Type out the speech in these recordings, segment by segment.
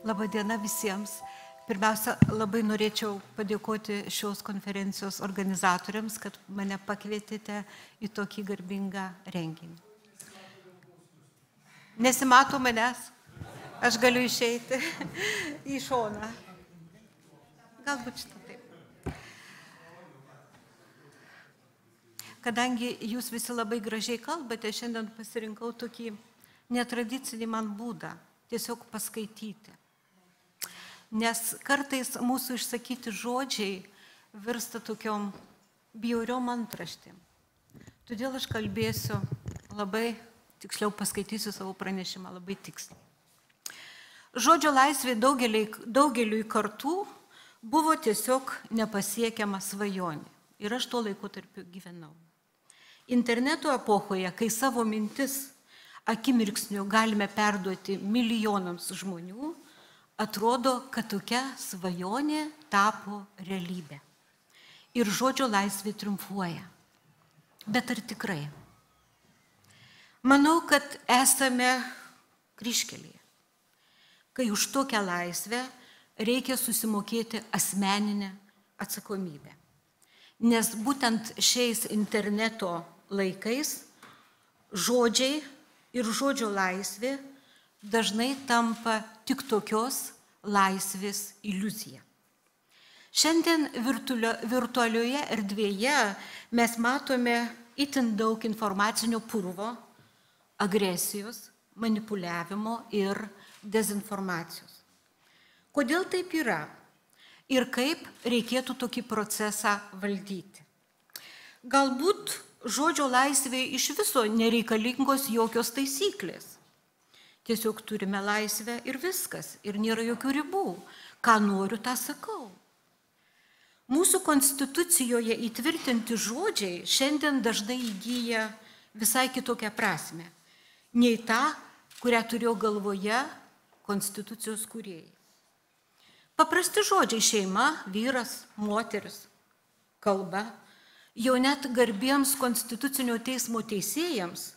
Labadiena visiems. Pirmiausia, labai norėčiau padėkoti šios konferencijos organizatoriams, kad mane pakvietėte į tokį garbingą renginį. Nesimato manęs, aš galiu išeiti į šoną. Galbūt šitą taip. Kadangi jūs visi labai gražiai kalbate, šiandien pasirinkau tokį netradicinį man būdą, tiesiog paskaityti. Nes kartais mūsų išsakyti žodžiai virsta tokiom bjauriom antraštėm. Todėl aš kalbėsiu labai, tiksliau paskaitysiu savo pranešimą labai tiksliai. Žodžio laisvė daugeliui kartų buvo tiesiog nepasiekiama svajonė. Ir aš tuo laikotarpiu gyvenau. Interneto epochoje, kai savo mintis akimirksniu galime perduoti milijonams žmonių, atrodo, kad tokia svajonė tapo realybė. Ir žodžio laisvė triumfuoja. Bet ar tikrai? Manau, kad esame kryžkelėje, kai už tokią laisvę reikia susimokėti asmeninę atsakomybę. Nes būtent šiais interneto laikais žodžiai ir žodžio laisvė dažnai tampa tik tokios laisvės iliuzija. Šiandien virtualioje erdvėje mes matome itin daug informacinio purvo, agresijos, manipuliavimo ir dezinformacijos. Kodėl taip yra ir kaip reikėtų tokį procesą valdyti? Galbūt žodžio laisvė iš viso nereikalingos jokios taisyklės. Tiesiog turime laisvę ir viskas, ir nėra jokių ribų. Ką noriu, tą sakau. Mūsų konstitucijoje įtvirtinti žodžiai šiandien dažnai įgyja visai kitokią prasme, nei tą, kurią turėjo galvoje konstitucijos kūrėjai. Paprasti žodžiai šeima, vyras, moteris, kalba, jau net garbiems konstitucinio teismo teisėjams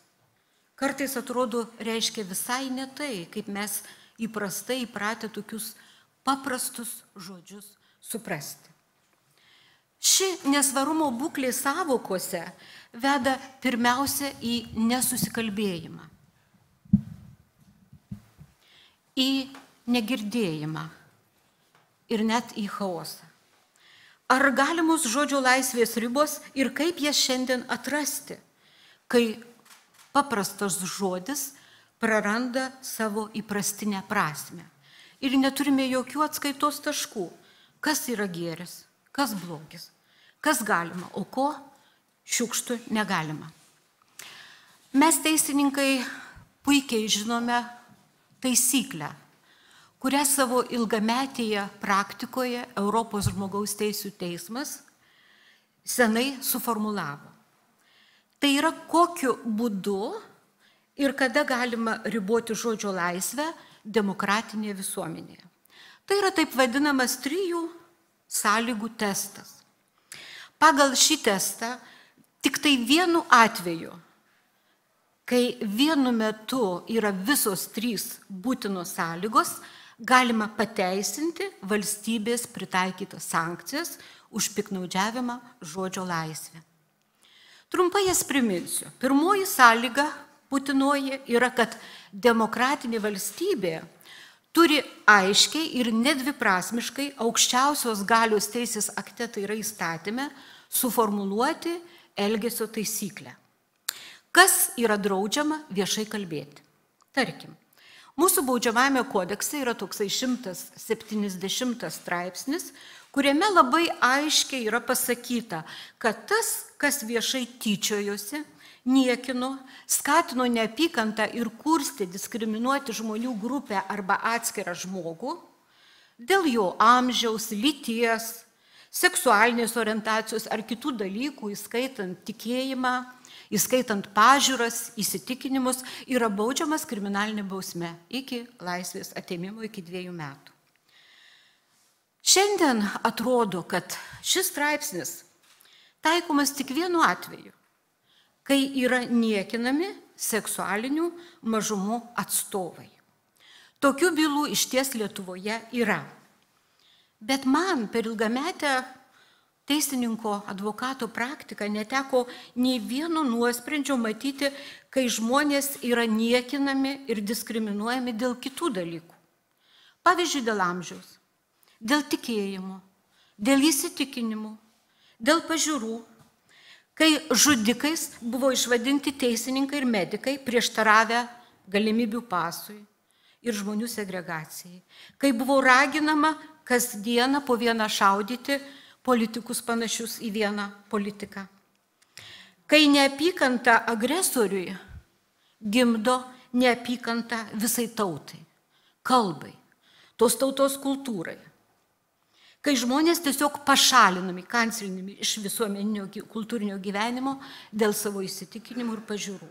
kartais atrodo reiškia visai ne tai, kaip mes įprastai įpratę tokius paprastus žodžius suprasti. Ši nesvarumo būklė sąvokose veda pirmiausia į nesusikalbėjimą, į negirdėjimą ir net į chaosą. Ar galimos žodžio laisvės ribos ir kaip jas šiandien atrasti, kai paprastas žodis praranda savo įprastinę prasmę. Ir neturime jokių atskaitos taškų, kas yra gėris, kas blogis, kas galima, o ko šiukštu negalima. Mes teisininkai puikiai žinome taisyklę, kurią savo ilgametėje praktikoje Europos žmogaus teisių teismas senai suformulavo. Tai yra, kokiu būdu ir kada galima riboti žodžio laisvę demokratinėje visuomenėje. Tai yra taip vadinamas 3 sąlygų testas. Pagal šį testą tik tai vienu atveju, kai vienu metu yra visos 3 būtinos sąlygos, galima pateisinti valstybės pritaikytas sankcijas už piktnaudžiavimą žodžio laisvę. Trumpai jas priminsiu. Pirmoji sąlyga būtinoji yra, kad demokratinė valstybė turi aiškiai ir nedviprasmiškai aukščiausios galios teisės akte, tai yra įstatyme, suformuluoti elgesio taisyklę. Kas yra draudžiama viešai kalbėti? Tarkim, mūsų baudžiamajame kodekse yra toksai 170 straipsnis, kuriame labai aiškiai yra pasakyta, kad tas, kas viešai tyčiojosi, niekino, skatino neapykantą ir kurstė diskriminuoti žmonių grupę arba atskirą žmogų dėl jo amžiaus, lyties, seksualinės orientacijos ar kitų dalykų, įskaitant tikėjimą, įskaitant pažiūras, įsitikinimus, yra baudžiamas kriminalinė bausme iki laisvės atėmimo iki 2 metų. Šiandien atrodo, kad šis straipsnis taikomas tik vienu atveju, kai yra niekinami seksualinių mažumų atstovai. Tokių bylų išties Lietuvoje yra. Bet man per ilgametę teisininko advokato praktiką neteko nei vieno nuosprendžio matyti, kai žmonės yra niekinami ir diskriminuojami dėl kitų dalykų. Pavyzdžiui, dėl amžiaus, dėl tikėjimo, dėl įsitikinimų, dėl pažiūrų, kai žudikais buvo išvadinti teisininkai ir medikai prieštaravę galimybių pasui ir žmonių segregacijai, kai buvo raginama kasdieną po vieną šaudyti politikus panašius į vieną politiką, kai neapykanta agresoriui gimdo neapykantą visai tautai, kalbai, tos tautos kultūrai, kai žmonės tiesiog pašalinami, kancelinami iš visuomeninio kultūrinio gyvenimo dėl savo įsitikinimų ir pažiūrų.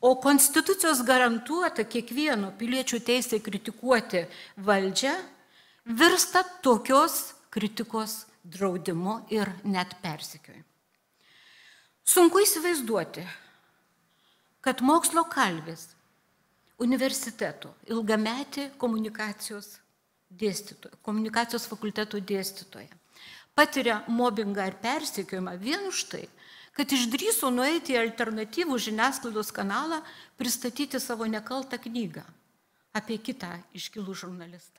O konstitucijos garantuota kiekvieno piliečio teisė kritikuoti valdžią virsta tokios kritikos draudimu ir net persekiojimu. Sunku įsivaizduoti, kad mokslo kalvis universiteto ilgametį komunikacijos fakulteto dėstytoja patiria mobbingą ir persekiojimą vien už tai, kad išdrįso nueiti į alternatyvų žiniasklaidos kanalą pristatyti savo nekaltą knygą apie kitą iškilų žurnalistą.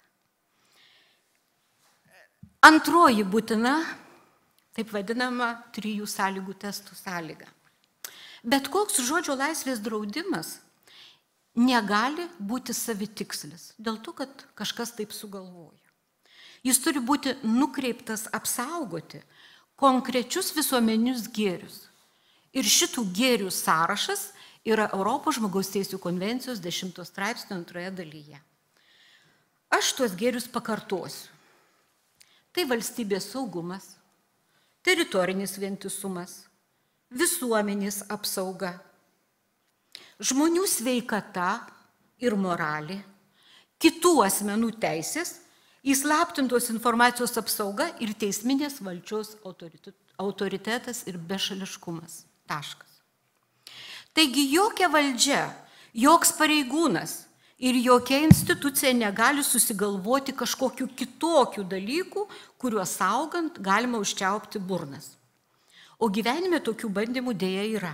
Antroji būtina, taip vadinama, 3 sąlygų testų sąlyga. Bet koks žodžio laisvės draudimas negali būti savitikslis, dėl to, kad kažkas taip sugalvojo. Jis turi būti nukreiptas apsaugoti konkrečius visuomeninius gėrius. Ir šitų gėrių sąrašas yra Europos žmogaus teisių konvencijos 10 straipsnio 2 dalyje. Aš tuos gėrius pakartosiu. Tai valstybės saugumas, teritorinis vientisumas, visuomenės apsauga, žmonių sveikata ir moralė, kitų asmenų teisės, įslaptintos informacijos apsauga ir teisminės valdžios autoritetas ir bešališkumas. Taškas. Taigi jokia valdžia, joks pareigūnas ir jokia institucija negali susigalvoti kažkokių kitokių dalykų, kuriuos saugant galima užčiaupti burnas. O gyvenime tokių bandymų dėja yra.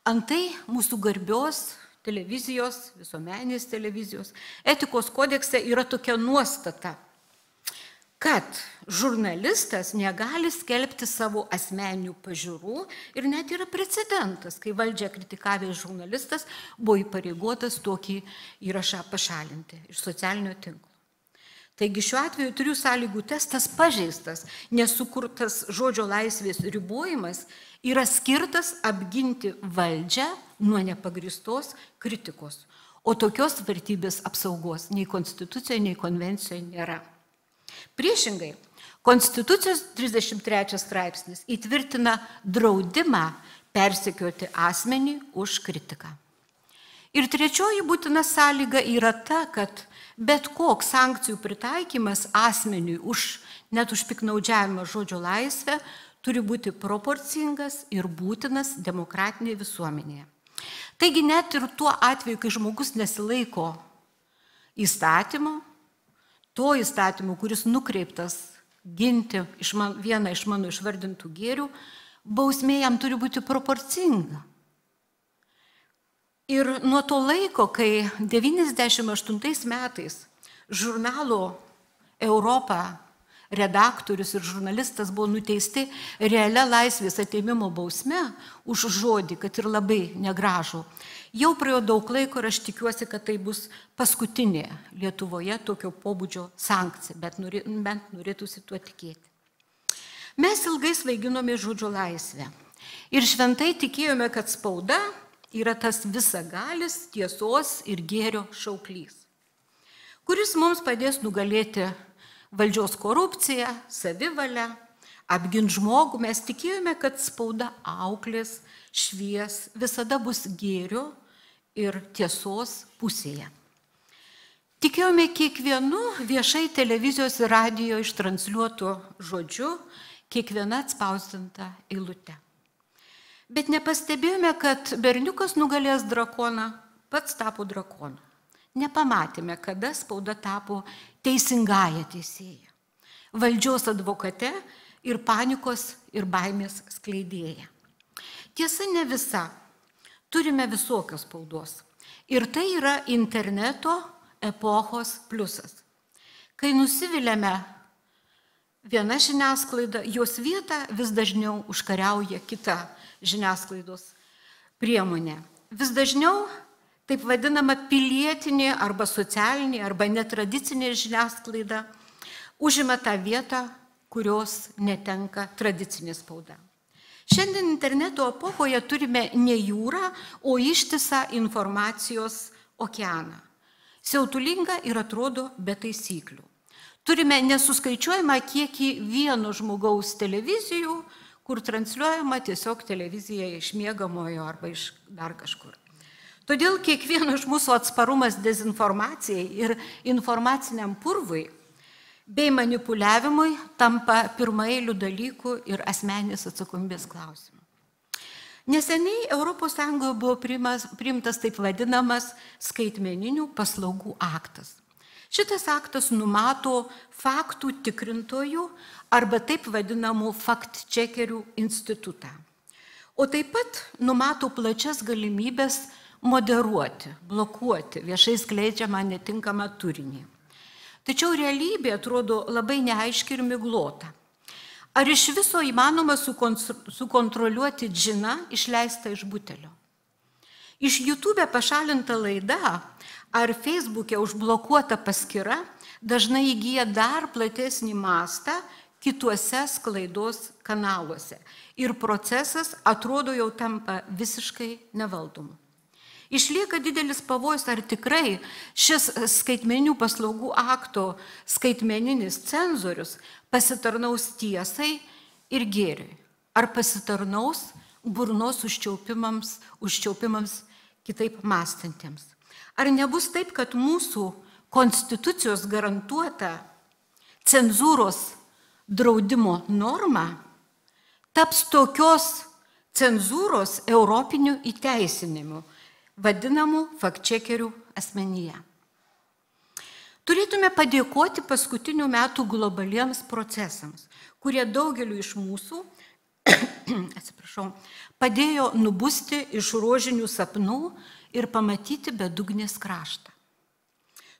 Antai mūsų garbios televizijos, visuomeninės televizijos, etikos kodekse yra tokia nuostata, kad žurnalistas negali skelbti savo asmeninių pažiūrų ir net yra precedentas, kai valdžią kritikavęs žurnalistas buvo įpareigotas tokį įrašą pašalinti iš socialinio tinklo. Taigi šiuo atveju 3 sąlygų testas pažeistas, nes sukurtas žodžio laisvės ribojimas yra skirtas apginti valdžią nuo nepagristos kritikos, o tokios vertybės apsaugos nei konstitucijoje, nei konvencijoje nėra. Priešingai, Konstitucijos 33 straipsnis įtvirtina draudimą persekioti asmenį už kritiką. Ir trečioji būtina sąlyga yra ta, kad bet koks sankcijų pritaikymas asmeniui net už piktnaudžiavimą žodžio laisvę turi būti proporcingas ir būtinas demokratinėje visuomenėje. Taigi net ir tuo atveju, kai žmogus nesilaiko įstatymo, to įstatymo, kuris nukreiptas ginti vieną iš mano išvardintų gėrių, bausmė jam turi būti proporcinga. Ir nuo to laiko, kai 98 metais žurnalo Europa redaktorius ir žurnalistas buvo nuteisti realia laisvės atėmimo bausme už žodį, kad ir labai negražų, jau praėjo daug laiko ir aš tikiuosi, kad tai bus paskutinė Lietuvoje tokio pobūdžio sankcija, bet bent norėtųsi tuo tikėti. Mes ilgai svaiginome žodžio laisvę ir šventai tikėjome, kad spauda yra tas visagalis tiesos ir gėrio šauklys, kuris mums padės nugalėti valdžios korupciją, savivalę, apgint žmogų. Mes tikėjome, kad spauda auklės, švies, visada bus gėrio ir tiesos pusėje. Tikėjome kiekvienu viešai televizijos ir radijo ištransliuotu žodžiu, kiekviena atspausdinta eilute. Bet nepastebėjome, kad berniukas nugalės drakoną, pats tapo drakonu. nepamatėme, kada spauda tapo teisingąja teisėja, valdžios advokate ir panikos ir baimės skleidėja. Tiesa, ne visa. Turime visokios spaudos. Ir tai yra interneto epochos pliusas. Kai nusiviliame viena žiniasklaida, jos vietą vis dažniau užkariauja kita žiniasklaidos priemonė. Vis dažniau taip vadinama pilietinė arba socialinė arba netradicinė žiniasklaida užima tą vietą, kurios netenka tradicinė spauda. Šiandien interneto epochoje turime ne jūrą, o ištisą informacijos okeaną. Siautulingą ir atrodo be taisyklių. Turime nesuskaičiuojamą kiekį vieno žmogaus televizijų, kur transliuojama tiesiog televizija iš miegamojo arba iš dar kažkur. Todėl kiekvieno iš mūsų atsparumas dezinformacijai ir informaciniam purvui bei manipuliavimui tampa pirmaeilių dalykų ir asmeninės atsakomybės klausimų. Neseniai ES buvo priimtas taip vadinamas skaitmeninių paslaugų aktas. Šitas aktas numato faktų tikrintojų arba taip vadinamų fact-checkerių institutą. O taip pat numato plačias galimybės moderuoti, blokuoti viešai skleidžiamą netinkamą turinį. Tačiau realybė atrodo labai neaiški ir miglota. Ar iš viso įmanoma sukontroliuoti džiną išleistą iš butelio? Iš YouTube pašalinta laida ar Facebook'e užblokuota paskyra dažnai įgyja dar platesnį mastą kituose sklaidos kanaluose. Ir procesas atrodo jau tampa visiškai nevaldomu. Išlieka didelis pavojus, ar tikrai šis skaitmeninių paslaugų akto skaitmeninis cenzorius pasitarnaus tiesai ir gėriui, ar pasitarnaus burnos užčiaupimams kitaip mąstantiems. Ar nebus taip, kad mūsų konstitucijos garantuota cenzūros draudimo norma taps tokios cenzūros europiniu įteisinimu, vadinamų fact-checkerių asmenyje. Turėtume padėkoti paskutinių metų globaliems procesams, kurie daugeliu iš mūsų padėjo nubusti iš rožinių sapnų ir pamatyti bedugnės kraštą.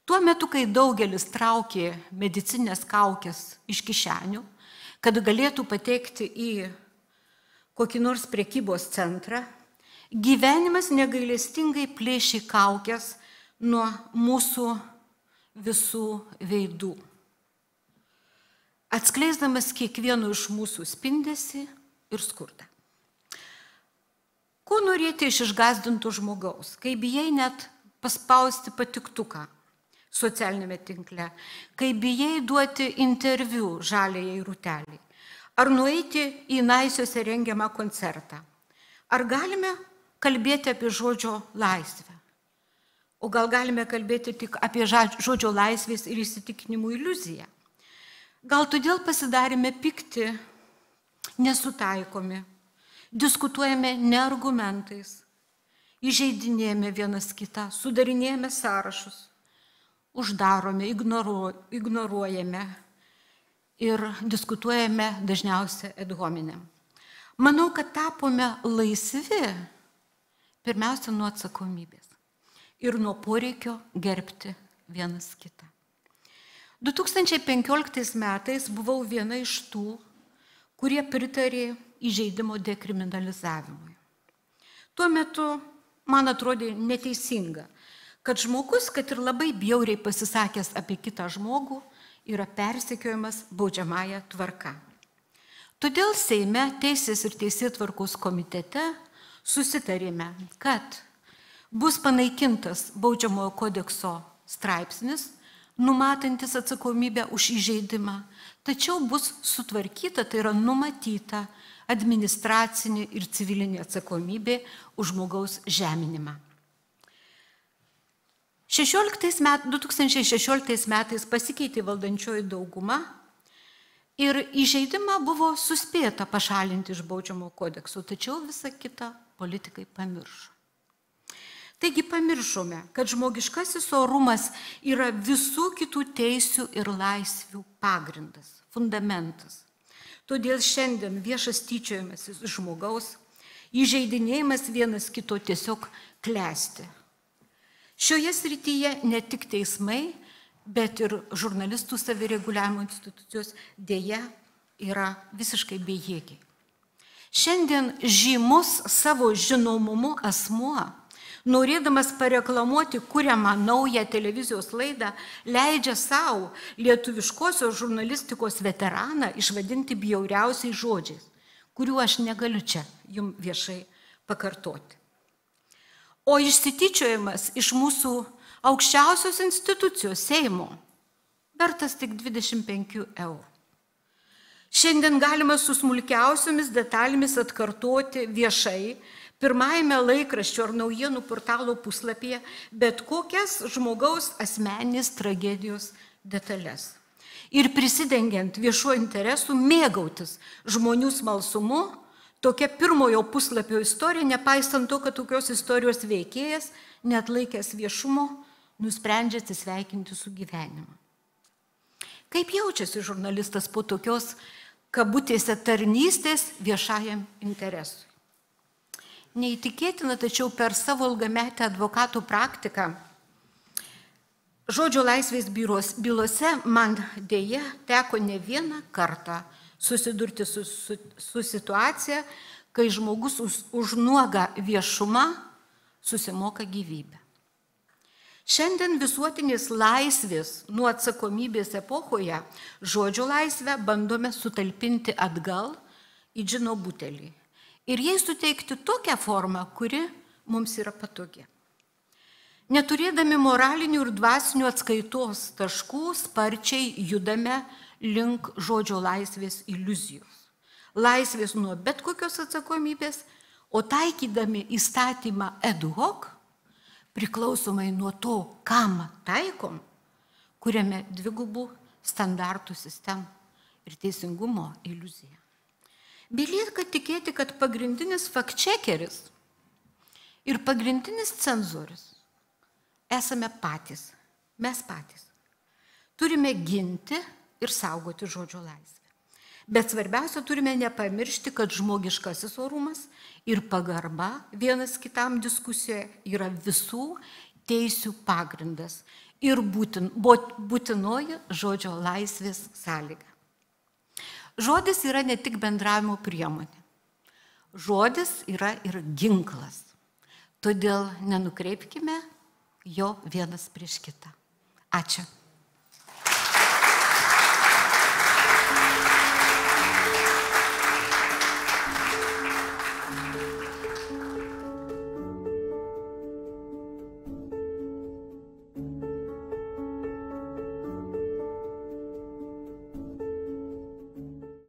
Tuo metu, kai daugelis traukė medicinės kaukės iš kišenių, kad galėtų patekti į kokį nors prekybos centrą, gyvenimas negailestingai plėšė kaukės nuo mūsų visų veidų, atskleisdamas kiekvieno iš mūsų spindesį ir skurdą. Ko norėti iš išgąsdinto žmogaus, kai bijai net paspausti patiktuką socialinėme tinkle, kai bijai duoti interviu žaliajai rūteliai, ar nueiti į Naisiuose rengiamą koncertą? Ar galime kalbėti apie žodžio laisvę? O gal galime kalbėti tik apie žodžio laisvės ir įsitikinimų iliuziją? Gal todėl pasidarėme pikti, nesutaikomi, diskutuojame ne argumentais, įžeidinėjame vienas kitą, sudarinėjame sąrašus, uždarome, ignoruojame ir diskutuojame dažniausiai ad hominem. Manau, kad tapome laisvi pirmiausia nuo atsakomybės ir nuo poreikio gerbti vienas kitą. 2015 metais buvau viena iš tų, kurie pritarė įžeidimo dekriminalizavimui. Tuo metu man atrodė neteisinga, kad žmogus, kad ir labai bjauriai pasisakęs apie kitą žmogų, yra persekiojamas baudžiamąja tvarka. Todėl Seime Teisės ir teisėtvarkos komitete susitarėme, kad bus panaikintas baudžiamojo kodekso straipsnis, numatantis atsakomybę už įžeidimą, tačiau bus sutvarkyta, tai yra numatyta administracinė ir civilinė atsakomybė už žmogaus žeminimą. 2016 metais pasikeitė valdančioji dauguma ir įžeidimą buvo suspėta pašalinti iš baudžiamo kodekso, tačiau visą kitą politikai pamiršo. Taigi pamiršome, kad žmogiškasis orumas yra visų kitų teisių ir laisvių pagrindas, fundamentas. Todėl šiandien viešas tyčiojimasis iš žmogaus, įžeidinėjimas vienas kito tiesiog klesti. Šioje srityje ne tik teismai, bet ir žurnalistų savireguliavimo institucijos dėja yra visiškai bejėgiai. Šiandien žymus savo žinomumu asmuo, norėdamas pareklamuoti kuriamą naują televizijos laidą, leidžia savo lietuviškosios žurnalistikos veteraną išvadinti bjauriausiais žodžiais, kurių aš negaliu čia jums viešai pakartoti. O išsityčiojimas iš mūsų aukščiausios institucijos Seimo vertas tik 25 eurų. Šiandien galima su smulkiausiomis detalėmis atkartoti viešai pirmajame laikraščio ar naujienų portalo puslapyje bet kokias žmogaus asmeninės tragedijos detalės. Ir prisidengiant viešuoju interesu mėgautis žmonių smalsumu, tokia pirmojo puslapio istorija, nepaisant to, kad tokios istorijos veikėjas, neatlaikęs viešumo, nusprendžia atsisveikinti su gyvenimu. Kaip jaučiasi žurnalistas po tokios kabutėse tarnystės viešajam interesui? Neįtikėtina, tačiau per savo ilgametę advokatų praktiką žodžio laisvės bylose man dėja teko ne vieną kartą susidurti su situacija, kai žmogus už nuogą viešumą susimoka gyvybę. Šiandien visuotinės laisvės nuo atsakomybės epochoje žodžio laisvę bandome sutalpinti atgal į džino butelį ir jai suteikti tokią formą, kuri mums yra patogi. Neturėdami moralinių ir dvasinių atskaitos taškų sparčiai judame link žodžio laisvės iliuzijos. Laisvės nuo bet kokios atsakomybės, o taikydami įstatymą ad hoc, priklausomai nuo to, kam taikom, kuriame dvigubų standartų sistemą ir teisingumo iliuziją. Belieka tikėti, kad pagrindinis fact-checkeris ir pagrindinis cenzorius esame patys, mes patys. Turime ginti ir saugoti žodžio laisvę. Bet svarbiausia, turime nepamiršti, kad žmogiškasis orumas ir pagarba vienas kitam diskusijoje yra visų teisių pagrindas ir būtinoji žodžio laisvės sąlyga. Žodis yra ne tik bendravimo priemonė. Žodis yra ir ginklas. Todėl nenukreipkime jo vienas prieš kitą. Ačiū.